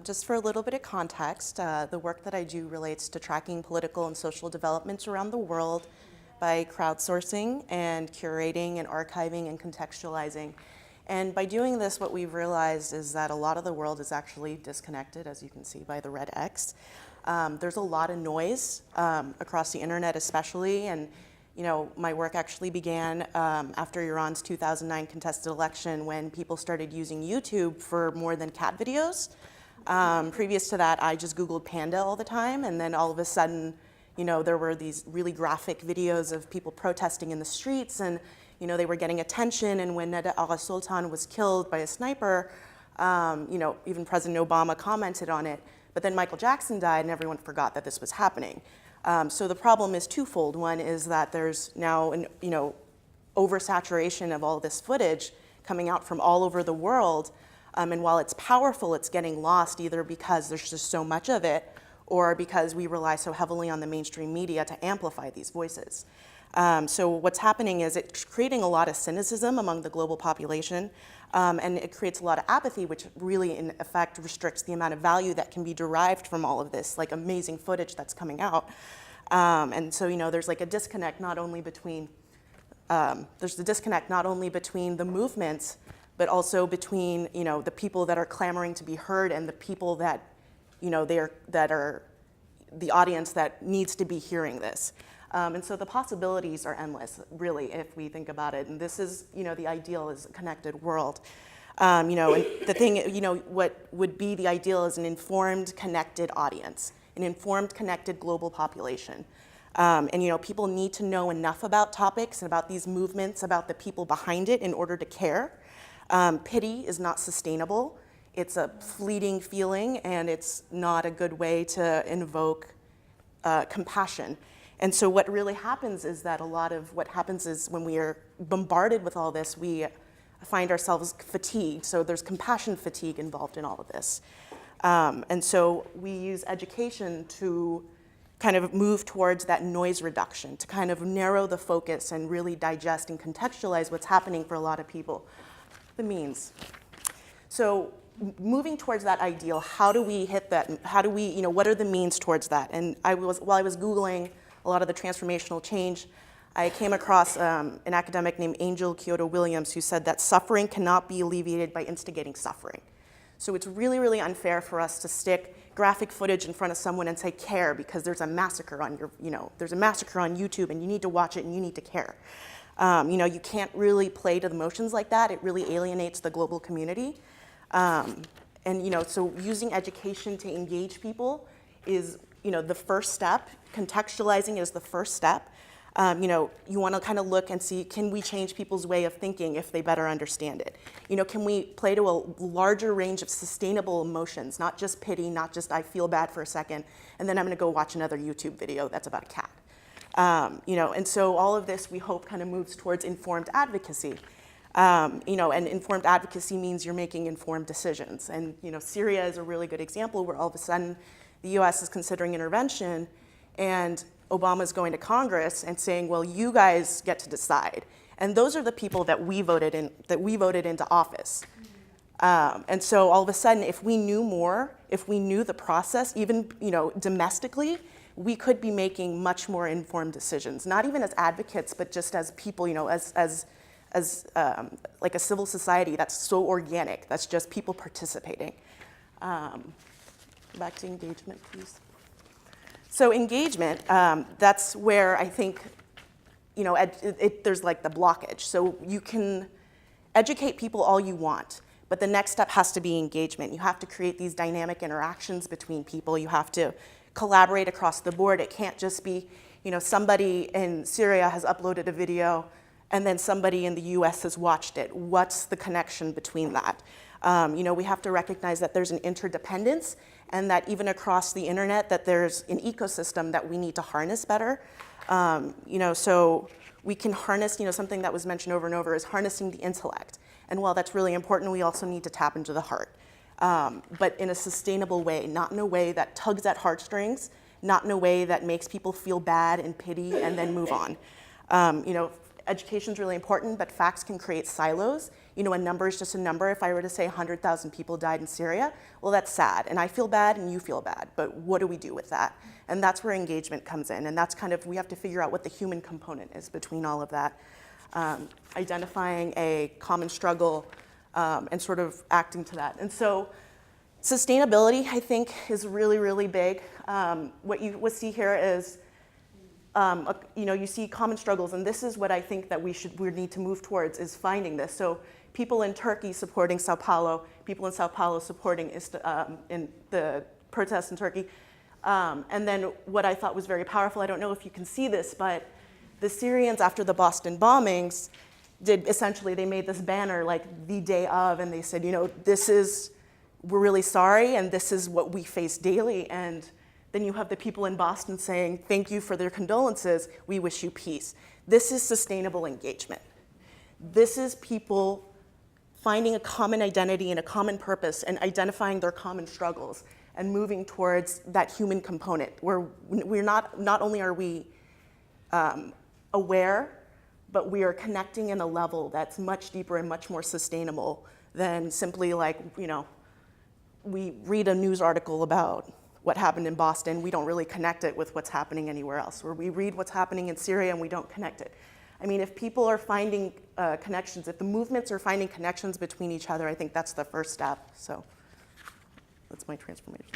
Just for a little bit of context, the work that I do relates to tracking political and social developments around the world by crowdsourcing and curating and archiving and contextualizing. And by doing this, what we've realized is that a lot of the world is actually disconnected, as you can see by the red X. There's a lot of noise across the internet especially, and my work actually began after Iran's 2009 contested election when people started using YouTube for more than cat videos. Previous to that, I just Googled panda all the time, and then all of a sudden, there were these really graphic videos of people protesting in the streets, and they were getting attention. And when Neda Agha Sultan was killed by a sniper, even President Obama commented on it. But then Michael Jackson died, and everyone forgot that this was happening. So the problem is twofold. One is that there's now an oversaturation of all this footage coming out from all over the world. And while it's powerful, it's getting lost either because there's just so much of it or because we rely so heavily on the mainstream media to amplify these voices. So what's happening is it's creating a lot of cynicism among the global population, and it creates a lot of apathy, which really in effect restricts the amount of value that can be derived from all of this like amazing footage that's coming out. And so there's like a disconnect not only between the movements, but also between the people that are clamoring to be heard and the people that that are the audience that needs to be hearing this. And so the possibilities are endless, really, if we think about it. And this is, the ideal is a connected world. And the thing, what would be the ideal is an informed, connected audience, an informed, connected global population. And people need to know enough about topics and about these movements, about the people behind it in order to care. Pity is not sustainable. It's a fleeting feeling, and it's not a good way to invoke compassion. And so what really happens is that a lot of what happens is when we are bombarded with all this, we find ourselves fatigued. So there's compassion fatigue involved in all of this. And so we use education to kind of move towards that noise reduction, to kind of narrow the focus and really digest and contextualize what's happening for a lot of people. The means. So moving towards that ideal, how do we hit that? How do we, what are the means towards that? And while I was Googling a lot of the transformational change, I came across an academic named Angel Kyoto Williams who said that suffering cannot be alleviated by instigating suffering. So it's really, really unfair for us to stick graphic footage in front of someone and say care because there's a massacre on there's a massacre on YouTube and you need to watch it and you need to care. You can't really play to the motions like that. It really alienates the global community. So using education to engage people is, the first step. Contextualizing is the first step. You want to kind of look and see, can we change people's way of thinking if they better understand it? Can we play to a larger range of sustainable emotions, not just pity, not just I feel bad for a second, and then I'm going to go watch another YouTube video that's about a cat. And so all of this we hope kind of moves towards informed advocacy. And informed advocacy means you're making informed decisions. And Syria is a really good example where all of a sudden the US is considering intervention and Obama's going to Congress and saying, well, you guys get to decide. And those are the people that we voted into office. And so all of a sudden, if we knew more, if we knew the process, even domestically, we could be making much more informed decisions, not even as advocates, but just as people, as like a civil society that's so organic, that's just people participating. Back to engagement, please. So engagement, that's where I think, there's like the blockage. So you can educate people all you want, but the next step has to be engagement. You have to create these dynamic interactions between people. You have to collaborate across the board. It can't just be, somebody in Syria has uploaded a video and then somebody in the US has watched it. What's the connection between that? We have to recognize that there's an interdependence and that even across the internet that there's an ecosystem that we need to harness better. So we can harness, something that was mentioned over and over is harnessing the intellect. And while that's really important, we also need to tap into the heart. But in a sustainable way, not in a way that tugs at heartstrings, not in a way that makes people feel bad and pity and then move on. education is really important, but facts can create silos. You know, a number is just a number. If I were to say 100,000 people died in Syria, well, that's sad, and I feel bad, and you feel bad, but what do we do with that? And that's where engagement comes in, and that's kind of, we have to figure out what the human component is between all of that. Identifying a common struggle and sort of acting to that. And so sustainability, I think, is really, really big. What you will see here is, you know, you see common struggles, and this is what I think that we need to move towards, is finding this. So people in Turkey supporting Sao Paulo, people in Sao Paulo supporting in the protests in Turkey. And then what I thought was very powerful, I don't know if you can see this, but the Syrians, after the Boston bombings, they made this banner like the day of, and they said, you know, we're really sorry, and this is what we face daily. And then you have the people in Boston saying, thank you for their condolences, we wish you peace. This is sustainable engagement. This is people finding a common identity and a common purpose and identifying their common struggles and moving towards that human component, where we're not only are we aware, but we are connecting in a level that's much deeper and much more sustainable than simply like, you know, we read a news article about what happened in Boston, we don't really connect it with what's happening anywhere else. Or we read what's happening in Syria and we don't connect it. I mean, if people are finding connections, if the movements are finding connections between each other, I think that's the first step. So that's my transformation.